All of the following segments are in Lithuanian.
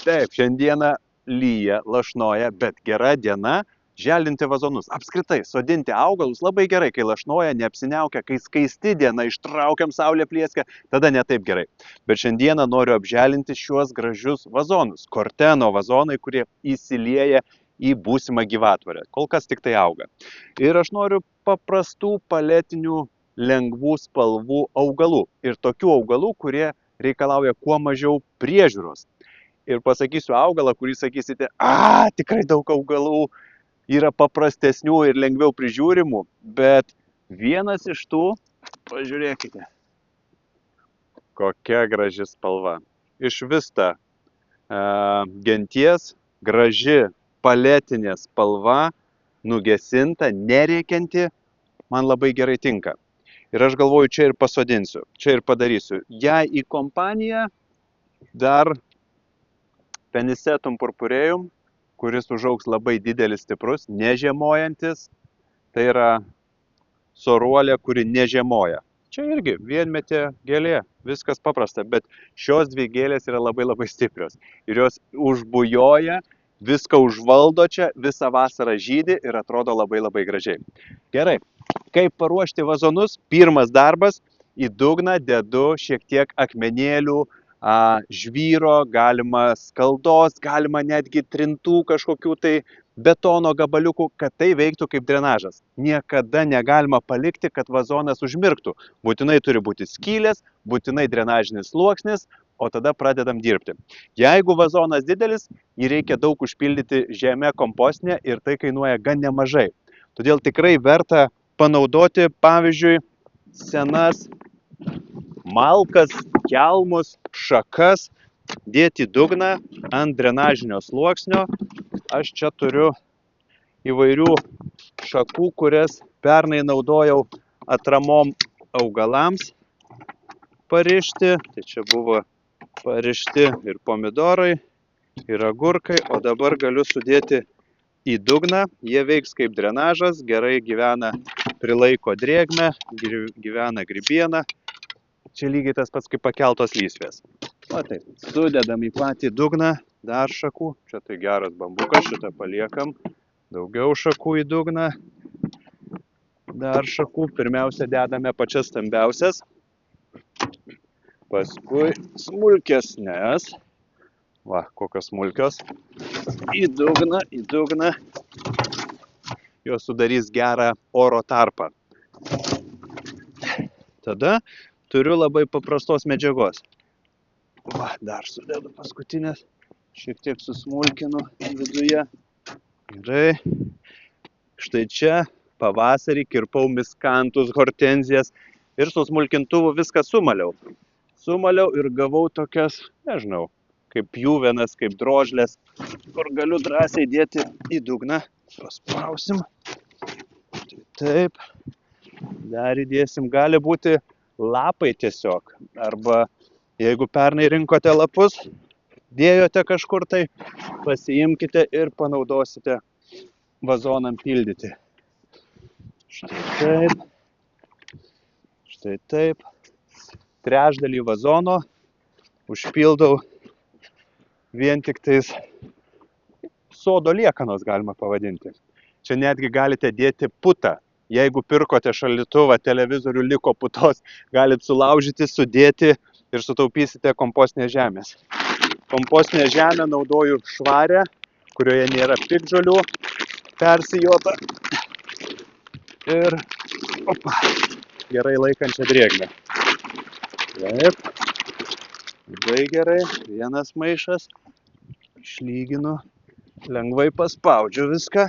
Taip, šiandieną lyja, lašnoja, bet gera diena želdinti vazonus. Apskritai, sodinti augalus labai gerai, kai lašnoja, neapsiniaukia, kai skaisti diena, ištraukiam saulė plieskia, tada ne taip gerai. Bet šiandieną noriu apželdinti šiuos gražius vazonus. Korteno vazonai, kurie įsilieja į būsimą gyvatvorę. Kol kas tik tai auga. Ir aš noriu paprastų paletinių, lengvų spalvų augalų. Ir tokių augalų, kurie reikalauja kuo mažiau priežiūros. Ir pasakysiu augalą, kurį sakysite, tikrai daug augalų yra paprastesnių ir lengviau prižiūrimų, bet vienas iš tų, pažiūrėkite, kokia graži spalva. Iš vis ta genties graži paletinė spalva, nugesinta, nerėkianti, man labai gerai tinka. Ir aš galvoju, čia ir pasodinsiu, čia ir padarysiu. Jei į kompaniją dar Penicetum purpureum, kuris užaugs labai didelis, stiprus, nežiemojantis. Tai yra soruolė, kuri nežiemoja. Čia irgi vienmetė gėlė, viskas paprasta, bet šios dvi gėlės yra labai stiprios. Ir jos užbujoja, viską užvaldo čia, visą vasarą žydi ir atrodo labai gražiai. Gerai, kaip paruošti vazonus? Pirmas darbas, į dugną dedu šiek tiek akmenėlių, žvyro, galima skaldos, galima netgi trintų kažkokių tai betono gabaliukų, kad tai veiktų kaip drenažas. Niekada negalima palikti, kad vazonas užmirktų. Būtinai turi būti skylės, būtinai drenažinis sluoksnis, o tada pradedam dirbti. Jeigu vazonas didelis, jį reikia daug užpildyti žeme kompostinė ir tai kainuoja gan nemažai. Todėl tikrai verta panaudoti, pavyzdžiui, senas malkas, kelmus, šakas, dėti dugną ant drenažinio sluoksnio. Aš čia turiu įvairių šakų, kurias pernai naudojau atramom augalams parišti. Tai čia buvo parišti ir pomidorai, ir agurkai, o dabar galiu sudėti į dugną. Jie veiks kaip drenažas, gerai gyvena, prilaiko drėgmę, gyvena grybieną. Čia lygiai tas pats kaip pakeltos lysvės. O taip, sudedam į patį dugną dar šakų. Čia tai geras bambukas, šitą paliekam. Daugiau šakų į dugną. Dar šakų. Pirmiausia dedame pačias stambiausias. Paskui smulkesnės. Va, kokios smulkios. Į dugną. Jos sudarys gerą oro tarpą. Tada turiu labai paprastos medžiagos. Va, dar sudedu paskutinės. Šiek tiek susmulkinu viduje. Gerai. Štai čia pavasarį kirpau miskantus, hortenzijas ir su smulkintuvu viską sumaliau. Sumaliau ir gavau tokias, nežinau, kaip pjuvenas, kaip drožlės, kur galiu drąsiai dėti į dugną. Paspausim. Taip. Dar įdėsim. Gali būti lapai tiesiog. Arba jeigu pernai rinkote lapus, dėjote kažkur tai, pasiimkite ir panaudosite vazonam pildyti. Štai taip. Štai taip. Trečdalį vazono užpildau vien tik tais sodo liekanos, galima pavadinti. Čia netgi galite dėti putą. Jeigu pirkote šaldytuvą, televizorių liko putos, galit sulaužyti, sudėti ir sutaupysite kompostinės žemės. Kompostinę žemę naudoju švarę, kurioje nėra piktžolių, persijota ir gerai laikančią drėgmę. Taip, labai gerai, vienas maišas, išlyginu, lengvai paspaudžiu viską.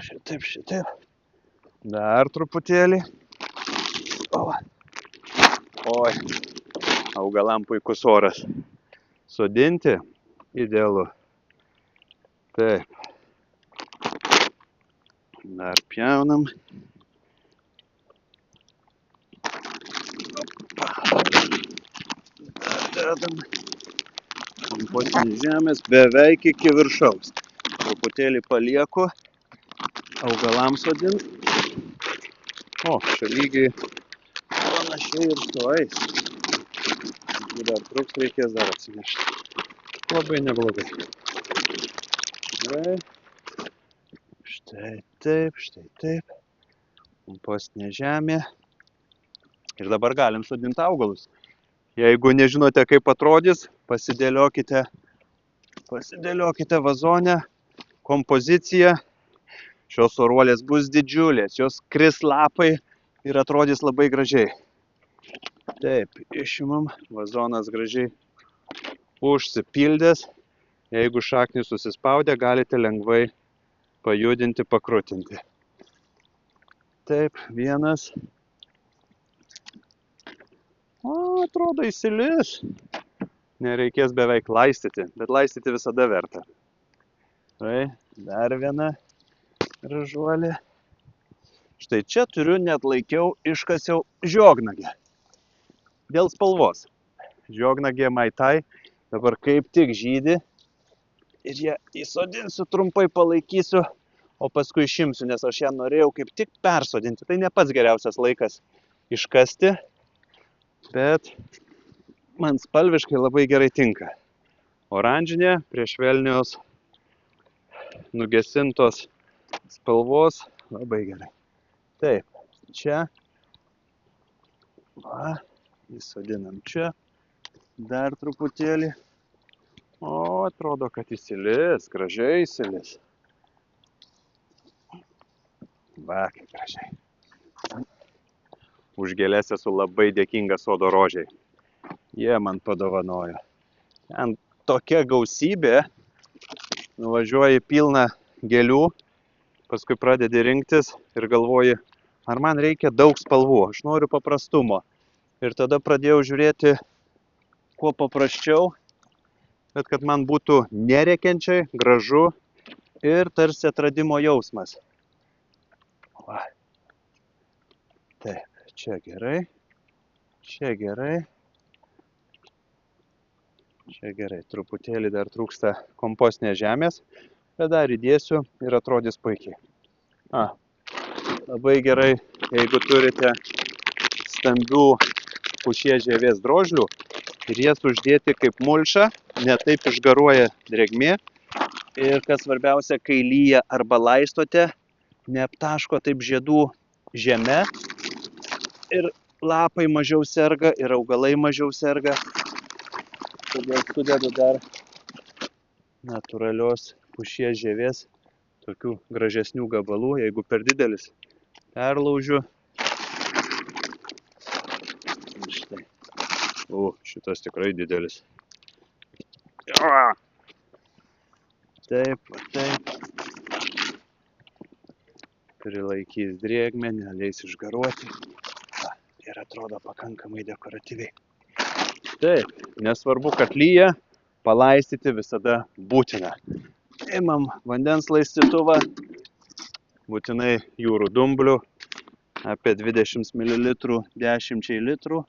Šitaip. Dar truputėlį. Oi, augalam puikus oras. Sodinti idealu. Taip. Dar pjaunam. Dar dedam. Kompostinės žemės beveik iki viršaus. Truputėlį palieku augalams sodint. O, čia lygiai panašiai ir sueis. Dar truks, reikės dar atsinešti. labai neblogai. Gerai. Štai taip, štai taip. Kompostinė žemė. Ir dabar galim sodinti augalus. Jeigu nežinote, kaip atrodys, pasidėliokite vazone, kompoziciją. Šios oruolės bus didžiulės, jos kris lapai ir atrodys labai gražiai. Taip, išimam, vazonas gražiai užsipildęs. Jeigu šaknys susispaudė, galite lengvai pajudinti, pakrutinti. Taip, vienas. O, atrodo įsilis. Nereikės beveik laistyti, bet laistyti visada verta. Tai, dar viena gražuolė. Štai čia turiu, net laikiau, iškasiau žiognagę. Dėl spalvos. Žiognagė maitai dabar kaip tik žydi. Ir ją įsodinsiu, trumpai palaikysiu, o paskui išimsiu, nes aš ją norėjau kaip tik persodinti. Tai ne pats geriausias laikas iškasti, bet man spalviškai labai gerai tinka. Oranžinė prie švelnios nugesintos spalvos labai gerai. Taip, čia. Va, įsodinam čia. Dar truputėlį. O, atrodo, kad įsilis, gražiai įsilis. Va, kaip gražiai. Už gėlės esu labai dėkingas sodo rožiai. Jie man padovanojo. Ten tokia gausybė, nuvažiuoji pilną gėlių, paskui pradedi rinktis ir galvoji, ar man reikia daug spalvų, aš noriu paprastumo. Ir tada pradėjau žiūrėti, kuo paprasčiau, bet kad man būtų nerėkiančiai, gražu ir tarsi atradimo jausmas. Va. Taip, čia gerai, čia gerai. Čia gerai, truputėlį dar trūksta kompostinės žemės, bet dar įdėsiu ir atrodys puikiai. Labai gerai, jeigu turite stambių pušies žievės drožlių ir jas uždėti kaip mulčą, ne taip išgaruoja drėgmė. Ir kas svarbiausia, kai lyja arba laistote, neaptaško taip žiedų žeme ir lapai mažiau serga ir augalai mažiau serga. Todėl sudedu dar natūralios pušies žievės, tokių gražesnių gabalų. Jeigu per didelis, perlaužiu. Štai. Šitas tikrai didelis. Taip, taip. Prilaikys drėgmę, neleis išgaruoti. Ir atrodo pakankamai dekoratyviai. Taip, nesvarbu, kad lyja, palaistyti visada būtina. Imam vandens laistytuvą, būtinai jūrų dumblių, apie 20 ml 10 litrų.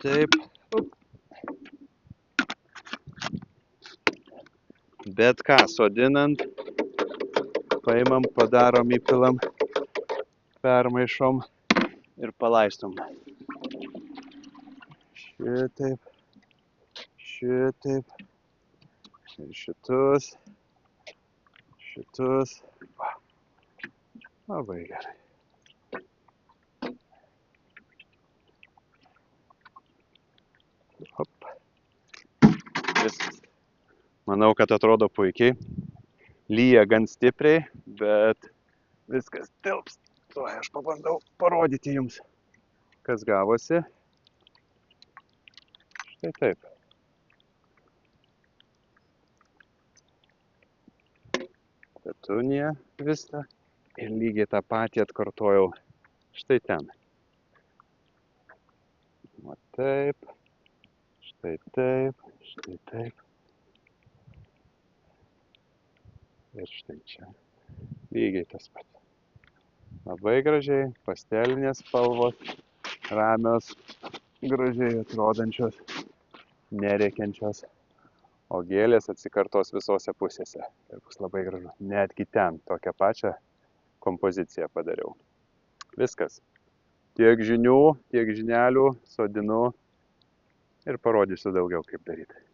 Taip. Bet ką sodinant, paimam, padarom, įpilam, permaišom ir palaistom. Šitaip, šitaip, ir šitus, šitus. Va. Labai gerai. Hop. Viskas. Manau, kad atrodo puikiai. Lyja gan stipriai, bet viskas tilps. Tuoj aš pabandau parodyti jums, kas gavosi. Štai taip. Petunija visą ir lygiai tą patį atkartojau štai ten. Va taip, štai taip, štai taip. Ir štai čia. Lygiai tas pats. Labai gražiai, pastelinės spalvos, ramios, gražiai atrodančios, nerėkiančios, o gėlės atsikartos visose pusėse. Ir bus labai gražu. Netgi ten tokią pačią kompoziciją padariau. Viskas. Tiek žinių, tiek žinelių sodinu ir parodysiu daugiau, kaip daryti.